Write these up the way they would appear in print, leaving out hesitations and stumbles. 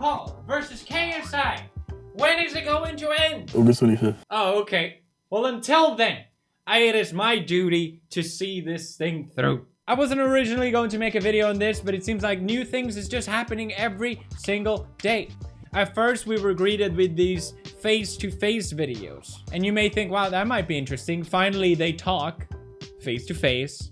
Paul versus KSI. When is it going to end? August 25th. Oh, okay. Well, until then, it is my duty to see this thing through. I wasn't originally going to make a video on this, but it seems like new things is just happening every single day. At first, we were greeted with these face-to-face videos. And you may think, wow, that might be interesting. Finally, they talk face-to-face.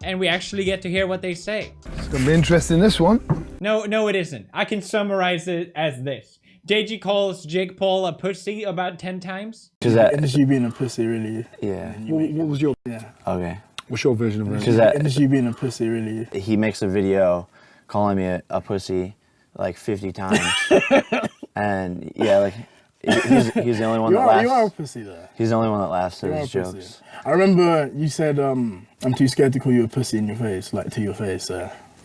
And we actually get to hear what they say. It's gonna be interesting, this one. No, it isn't. I can summarize it as this. Deji calls Jake Paul a pussy about 10 times. Is that you being a pussy, really? Yeah. What was your... Yeah. Okay. What's your version of it? Is you being a pussy, really? He makes a video calling me a pussy like 50 times. And yeah, like he's the only one that laughs. You are a pussy there. He's the only one that laughs at his jokes. Pussy. I remember you said, I'm too scared to call you a pussy in your face, like to your face,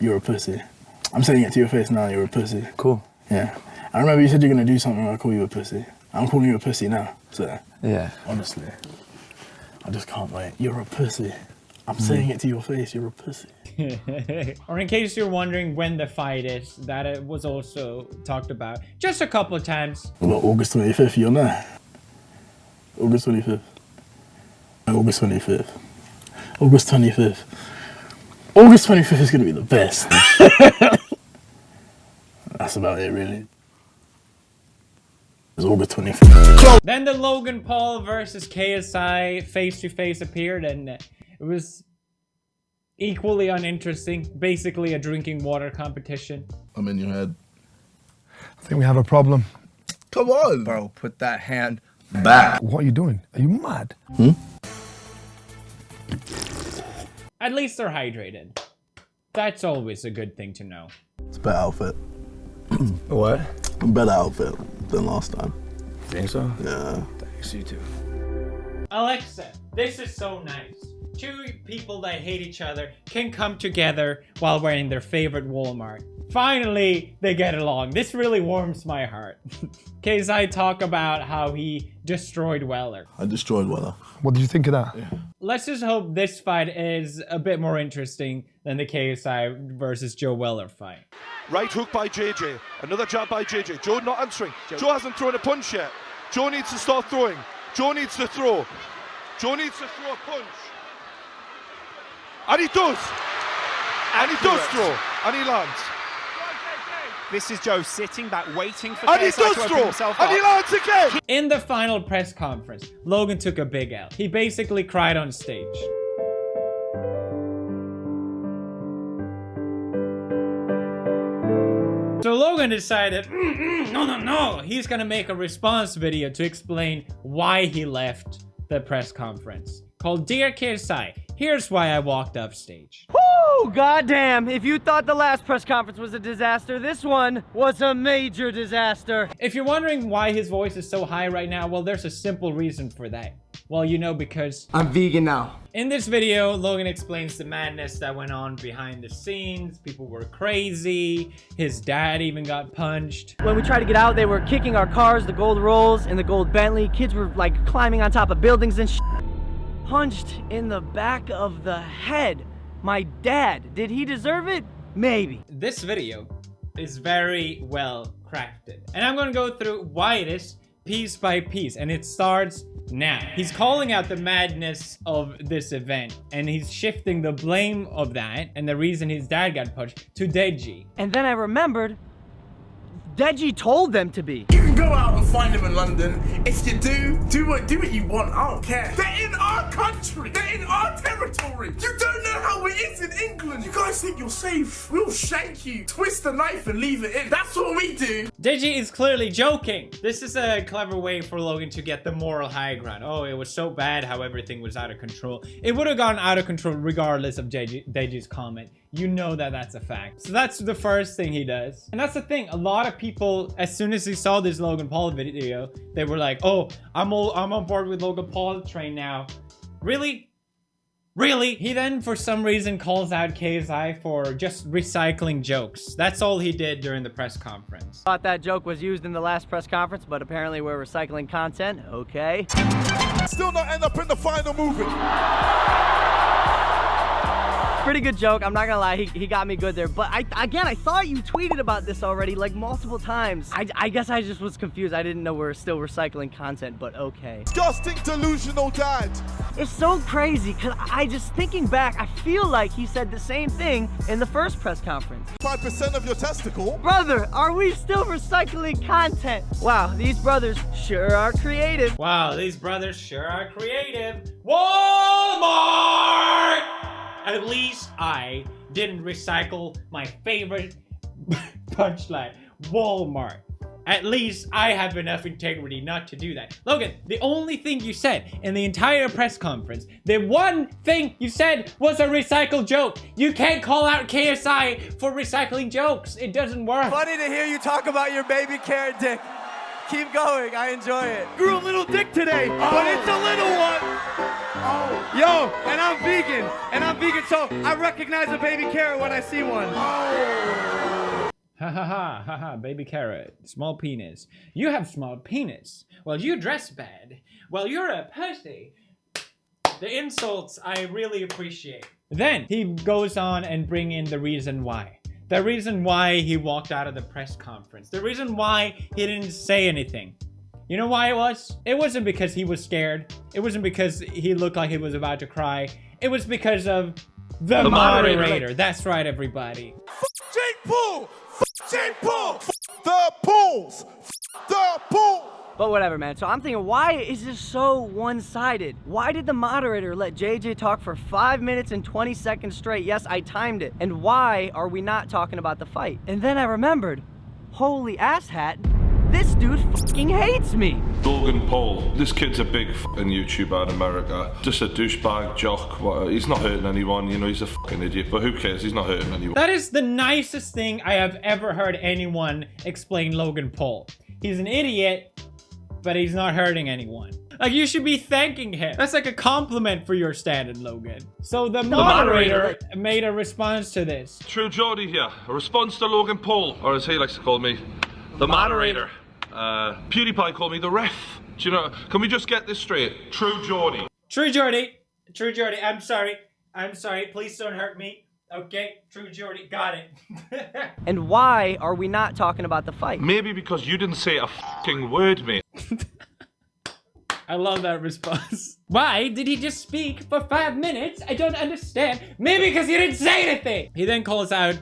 you're a pussy. I'm saying it to your face now, you're a pussy. Cool. Yeah. I remember you said you're gonna do something when I call you a pussy. I'm calling you a pussy now, so. Yeah. Honestly, I just can't wait. You're a pussy. I'm saying it to your face, you're a pussy. Or in case you're wondering when the fight is, that it was also talked about just a couple of times. Well, August 25th, you'll know. August 25th. August 25th. August 25th. August 25th is gonna be the best. That's about it, really. It's August 25th. Then the Logan Paul versus KSI face-to-face appeared, and it was equally uninteresting. Basically a drinking water competition. I'm in your head. I think we have a problem. Come on. Bro, put that hand Back. What are you doing? Are you mad? At least they're hydrated. That's always a good thing to know. It's a better outfit. What? A better outfit than last time. Think so? Yeah. Thanks, you too. Alexa, this is so nice. Two people that hate each other can come together while wearing their favorite Walmart. Finally, they get along. This really warms my heart. KSI talk about how he destroyed Weller. I destroyed Weller. What did you think of that? Yeah. Let's just hope this fight is a bit more interesting than the KSI versus Joe Weller fight. Right hook by JJ. Another jab by JJ. Joe not answering. Joe hasn't thrown a punch yet. Joe needs to start throwing. Joe needs to throw. Joe needs to throw a punch. And he does. And he does throw. And he lands. This is Joe sitting back, waiting for And he KSI does to open throw. himself And he up. lands again. In the final press conference, Logan took a big L. He basically cried on stage. So Logan decided, no, he's gonna make a response video to explain why he left the press conference. Called Dear KSI, here's why I walked off stage. Woo! Goddamn! If you thought the last press conference was a disaster, this one was a major disaster. If you're wondering why his voice is so high right now, well, there's a simple reason for that. Well, you know, because I'm vegan now. in this video, Logan explains the madness that went on behind the scenes. People were crazy. His dad even got punched. When we tried to get out, they were kicking our cars, the gold Rolls and the gold Bentley. Kids were like climbing on top of buildings and punched in the back of the head. My dad, did he deserve it? Maybe. This video is very well crafted, and I'm gonna go through why it is piece by piece, and it starts now. He's calling out the madness of this event, and he's shifting the blame of that and the reason his dad got punched to Deji. And then I remembered, Deji told them to be. You can go out and find them in London. If you do what you want. I don't care. They're in our country. They're in our territory. You don't know how it is in England. You guys think you're safe. We'll shank you, twist the knife and leave it in. That's what we do. Deji is clearly joking. This is a clever way for Logan to get the moral high ground. Oh, it was so bad how everything was out of control. It would have gone out of control regardless of Deji's comment. You know that that's a fact. So that's the first thing he does. And that's the thing. A lot of people, as soon as they saw this Logan Paul video, they were like, oh, I'm on board with Logan Paul train now. Really? Really? He then, for some reason, calls out KSI for just recycling jokes. That's all he did during the press conference. Thought that joke was used in the last press conference, but apparently we're recycling content. Okay. Still not end up in the final movie. pretty good joke. I'm not gonna lie, he got me good there. But I thought you tweeted about this already like multiple times. I guess I just was confused. I didn't know we're still recycling content, but okay. Disgusting, delusional dad. It's so crazy, cause I just thinking back, I feel like he said the same thing in the first press conference. 5% of your testicle. Brother, are we still recycling content? Wow, these brothers sure are creative. Wow, these brothers sure are creative. Walmart! At least I didn't recycle my favorite punchline. Walmart. At least I have enough integrity not to do that. Logan, the only thing you said in the entire press conference, the one thing you said was a recycled joke. You can't call out KSI for recycling jokes. It doesn't work. Funny to hear you talk about your baby carrot dick. Keep going, I enjoy it. Grew a little dick today, but it's a little one. Yo, and I'm vegan, so I recognize a baby carrot when I see one. Ha ha ha ha ha, baby carrot, small penis. You have small penis. Well, you dress bad. Well, you're a pussy. The insults I really appreciate. Then he goes on and bring in the reason why. The reason why he walked out of the press conference. The reason why he didn't say anything. You know why it was? It wasn't because he was scared. It wasn't because he looked like he was about to cry. It was because of the moderator. That's right, everybody. Jake Paul! Jake Paul! The Pauls! The Pauls! But whatever, man. So I'm thinking, why is this so one-sided? Why did the moderator let JJ talk for 5 minutes and 20 seconds straight? Yes, I timed it. And why are we not talking about the fight? And then I remembered, holy asshat, this dude fucking hates me. Logan Paul, this kid's a big fucking YouTuber in America. Just a douchebag jock. He's not hurting anyone, you know, he's a fucking idiot, but who cares? He's not hurting anyone. That is the nicest thing I have ever heard anyone explain Logan Paul. He's an idiot, but he's not hurting anyone. Like, you should be thanking him. That's like a compliment for your stand-in, Logan. So the moderator made a response to this. True Geordie here. A response to Logan Paul, or as he likes to call me, the moderator. PewDiePie called me the ref. Do you know? Can we just get this straight? True Geordie. True Geordie. True Geordie. I'm sorry. I'm sorry. Please don't hurt me. Okay, True Geordie. Got it. And why are we not talking about the fight? Maybe because you didn't say a fucking word, mate. I love that response. Why did he just speak for 5 minutes? I don't understand. Maybe because he didn't say anything. He then calls out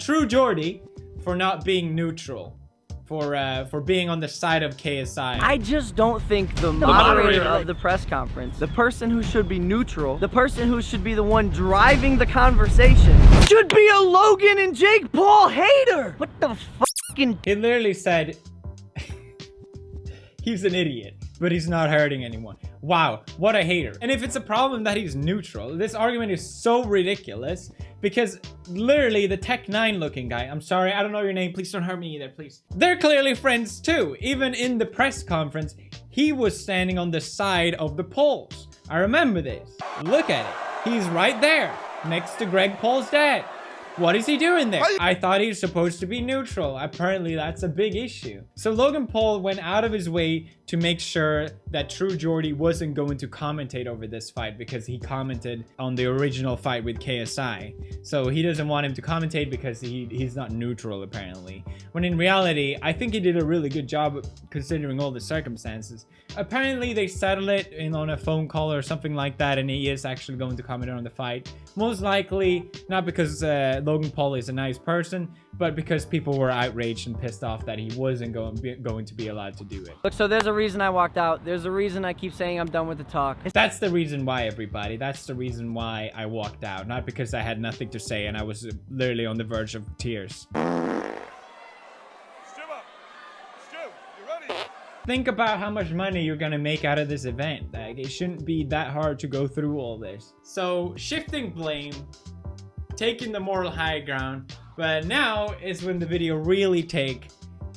True Geordie for not being neutral. For being on the side of KSI. I just don't think the moderator of the press conference, the person who should be neutral, the person who should be the one driving the conversation, should be a Logan and Jake Paul hater. What the fucking... He literally said he's an idiot, but he's not hurting anyone. Wow, what a hater. And if it's a problem that he's neutral, this argument is so ridiculous because literally the Tech9 looking guy, I'm sorry, I don't know your name, please don't hurt me either, please. They're clearly friends too. Even in the press conference, he was standing on the side of the Pauls. I remember this. Look at it. He's right there, next to Greg Paul's dad. What is he doing there? I thought he was supposed to be neutral. Apparently that's a big issue. So Logan Paul went out of his way to make sure that True Geordie wasn't going to commentate over this fight because he commented on the original fight with KSI. So he doesn't want him to commentate because he's not neutral apparently. When in reality, I think he did a really good job considering all the circumstances. Apparently they settled it on a phone call or something like that, and he is actually going to comment on the fight. Most likely not because Logan Paul is a nice person, but because people were outraged and pissed off that he wasn't going to be allowed to do it. Look, so there's a reason I walked out. There's a reason I keep saying I'm done with the talk. That's the reason why, everybody. That's the reason why I walked out. Not because I had nothing to say and I was literally on the verge of tears. Think about how much money you're gonna make out of this event. Like, it shouldn't be that hard to go through all this. So, shifting blame, taking the moral high ground, but now is when the video really take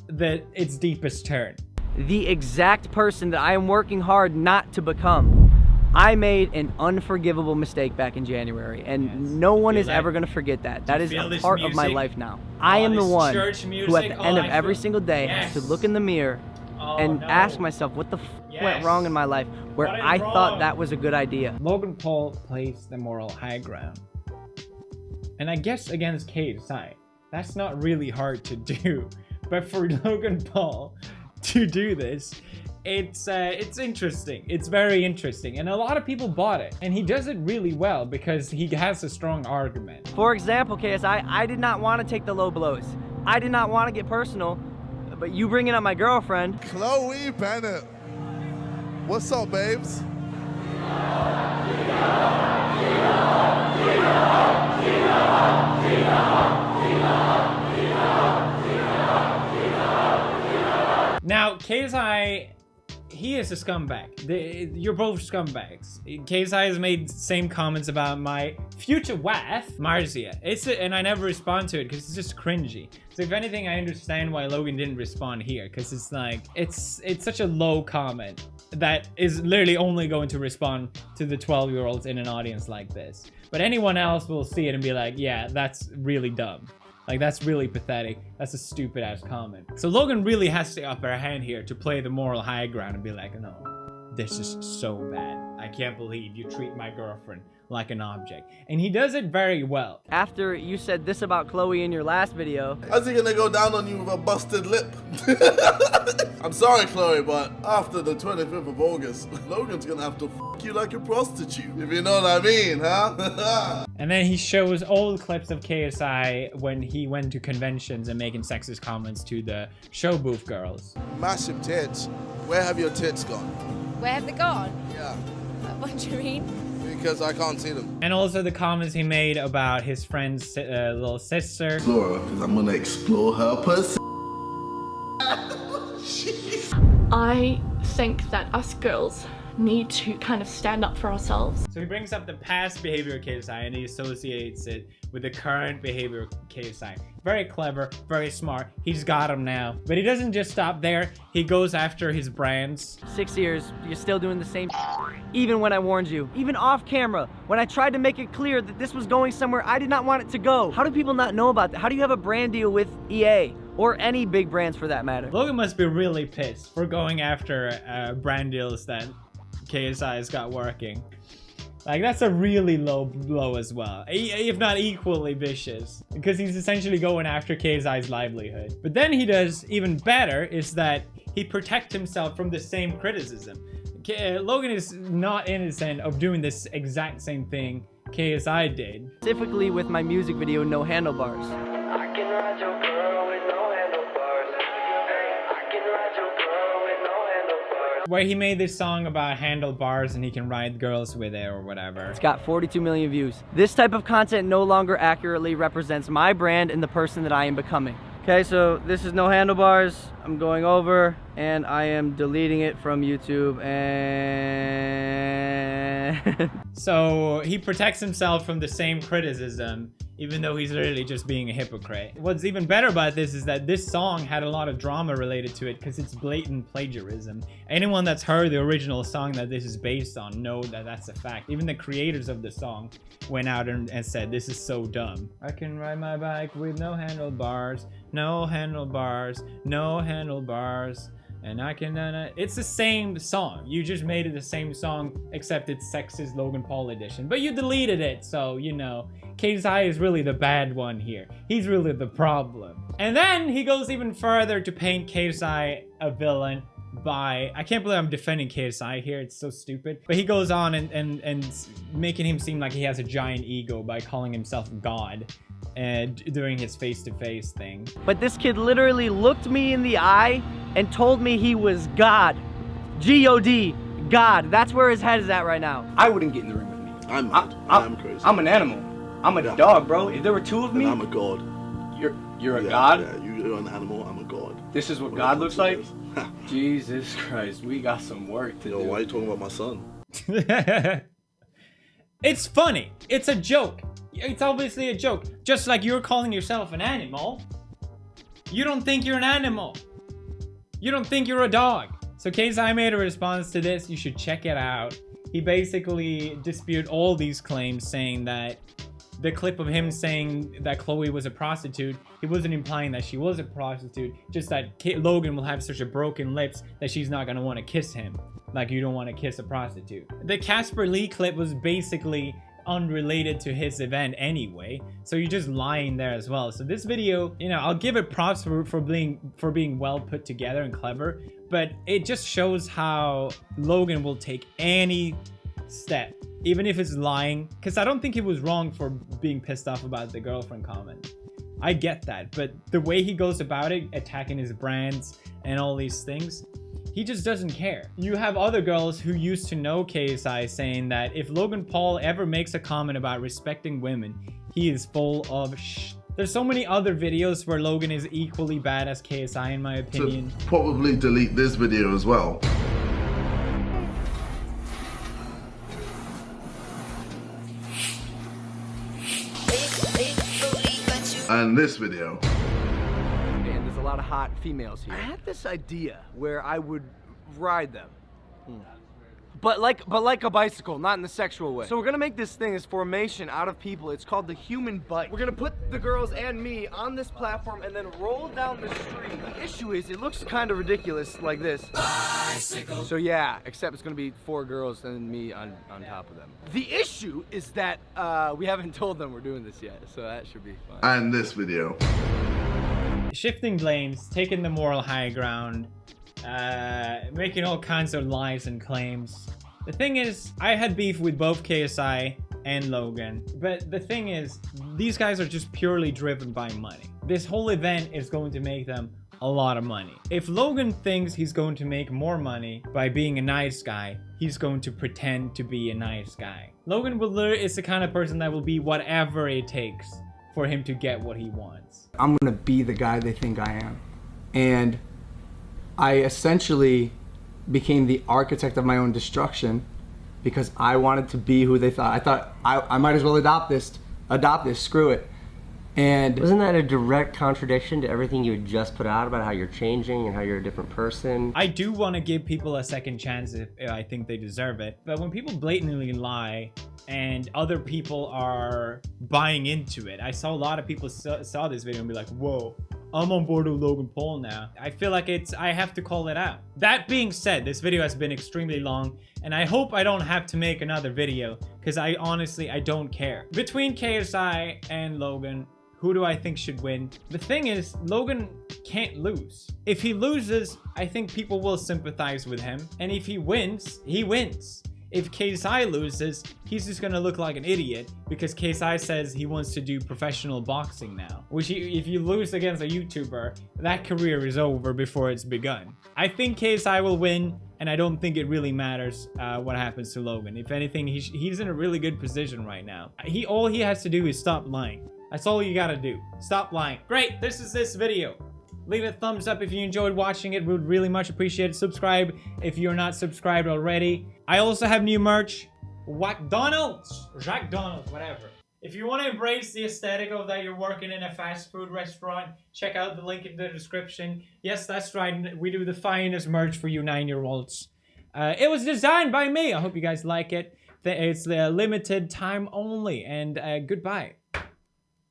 its deepest turn. The exact person that I am working hard not to become. I made an unforgivable mistake back in January, and no one is ever gonna forget that. That is a part of my life now. I am the one who at the end of every single day has to look in the mirror and ask myself what the went wrong in my life where I thought that was a good idea. Logan Paul plays the moral high ground. And I guess against KSI, that's not really hard to do. But for Logan Paul to do this, it's interesting. It's very interesting. And a lot of people bought it. And he does it really well because he has a strong argument. For example, KSI, I did not want to take the low blows. I did not want to get personal, but you bringing up my girlfriend. Chloe Bennett. What's up, babes? Now, KSI, he is a scumbag. You're both scumbags. KSI has made same comments about my future wife, Marzia. And I never respond to it because it's just cringy. So if anything, I understand why Logan didn't respond here, because it's like, it's such a low comment that is literally only going to respond to the 12-year-olds in an audience like this. But anyone else will see it and be like, yeah, that's really dumb. Like, that's really pathetic. That's a stupid ass comment. So Logan really has the upper hand here to play the moral high ground and be like, no, this is so bad. I can't believe you treat my girlfriend like an object. And he does it very well. After you said this about Chloe in your last video. How's he gonna go down on you with a busted lip? I'm sorry, Chloe, but after the 25th of August, Logan's gonna have to f you like a prostitute, if you know what I mean, huh? And then he shows old clips of KSI when he went to conventions and making sexist comments to the show booth girls. Massive tits. Where have your tits gone? Where have they gone? Yeah. What do you mean? Because I can't see them. And also the comments he made about his friend's little sister. Explore her, because I'm gonna explore her pussy. I think that us girls need to kind of stand up for ourselves. So he brings up the past behavior of KSI and he associates it with the current behavior of KSI. Very clever, very smart. He's got him now. But he doesn't just stop there. He goes after his brands. 6 years, you're still doing the same even when I warned you. Even off camera, when I tried to make it clear that this was going somewhere I did not want it to go. How do people not know about that? How do you have a brand deal with EA? Or any big brands for that matter? Logan must be really pissed for going after brand deals that KSI's got working. Like, that's a really low blow as well, if not equally vicious, because he's essentially going after KSI's livelihood. But then he does even better is that he protects himself from the same criticism. Logan is not innocent of doing this exact same thing KSI did. Specifically with my music video, No Handlebars. I can ride your girl with no handlebars. I can ride your girl with no handlebars. Where he made this song about handlebars and he can ride girls with it or whatever. It's got 42 million views. This type of content no longer accurately represents my brand and the person that I am becoming. Okay, so this is No Handlebars. I'm going over and I am deleting it from YouTube and... So he protects himself from the same criticism, even though he's literally just being a hypocrite. What's even better about this is that this song had a lot of drama related to it because it's blatant plagiarism. Anyone that's heard the original song that this is based on know that that's a fact. Even the creators of the song went out and said, this is so dumb. I can ride my bike with no handlebars, no handlebars, no handlebars. And I can, it's the same song. You just made it the same song, except it's sexist Logan Paul edition. But you deleted it, so, you know, KSI is really the bad one here. He's really the problem. And then he goes even further to paint KSI a villain by, I can't believe I'm defending KSI here, it's so stupid. But he goes on and making him seem like he has a giant ego by calling himself God. And during his face-to-face thing. But this kid literally looked me in the eye and told me he was God. G-O-D, God. That's where his head is at right now. I wouldn't get in the ring with me. I'm mad. I'm crazy. I'm an animal. I'm a dog, bro. If there were two of me, and I'm a god. You're a god? Yeah, you're an animal, I'm a god. This is what God looks like? Jesus Christ, we got some work to do. Why are you talking about my son? It's funny. It's a joke. It's obviously a joke. Just like you're calling yourself an animal. You don't think you're an animal. You don't think you're a dog. So KSI made a response to this. You should check it out. He basically disputed all these claims, saying that the clip of him saying that Chloe was a prostitute, he wasn't implying that she was a prostitute, just that Logan will have such a broken lips that she's not gonna want to kiss him. Like you don't want to kiss a prostitute. The Casper Lee clip was basically unrelated to his event anyway, so you're just lying there as well. So this video, you know, I'll give it props for being well put together and clever, but it just shows how Logan will take any step, even if it's lying, because I don't think he was wrong for being pissed off about the girlfriend comment. I get that, but the way he goes about it, attacking his brands and all these things, he just doesn't care. You have other girls who used to know KSI saying that if Logan Paul ever makes a comment about respecting women, he is full of shh. There's so many other videos where Logan is equally bad as KSI in my opinion. To probably delete this video as well. And this video. Man, there's a lot of hot females here. I had this idea where I would ride them. But like a bicycle, not in the sexual way. So we're gonna make this thing, this formation out of people. It's called the human bike. We're gonna put the girls and me on this platform and then roll down the street. The issue is it looks kind of ridiculous like this. Bicycle. So yeah, except it's gonna be 4 girls and me on top of them. The issue is that we haven't told them we're doing this yet, so that should be fun. And this video. Shifting blames, taking the moral high ground, making all kinds of lies and claims. The thing is, I had beef with both KSI and Logan, but the thing is, these guys are just purely driven by money. This whole event is going to make them a lot of money. If Logan thinks he's going to make more money by being a nice guy, he's going to pretend to be a nice guy. Logan is the kind of person that will be whatever it takes for him to get what he wants. I'm gonna be the guy they think I am. And I essentially became the architect of my own destruction because I wanted to be who they thought. I thought I might as well adopt this, screw it. And wasn't that a direct contradiction to everything you had just put out about how you're changing and how you're a different person? I do want to give people a second chance if I think they deserve it, but when people blatantly lie and other people are buying into it, I saw a lot of people saw this video and be like, whoa, I'm on board with Logan Paul now. I feel like I have to call it out. That being said, this video has been extremely long, and I hope I don't have to make another video, because I don't care. Between KSI and Logan, who do I think should win? The thing is, Logan can't lose. If he loses, I think people will sympathize with him, and if he wins, he wins. If KSI loses, he's just gonna look like an idiot because KSI says he wants to do professional boxing now. Which, if you lose against a YouTuber, that career is over before it's begun. I think KSI will win, and I don't think it really matters what happens to Logan. If anything, he's in a really good position right now. All he has to do is stop lying. That's all you gotta do. Stop lying. Great, this is this video. Leave a thumbs up if you enjoyed watching it. We would really much appreciate it. Subscribe if you're not subscribed already. I also have new merch. McDonald's, Jack Donald's, whatever. If you want to embrace the aesthetic of that you're working in a fast food restaurant, check out the link in the description. Yes, that's right. We do the finest merch for you 9-year-olds. It was designed by me. I hope you guys like it. It's limited time only. And goodbye.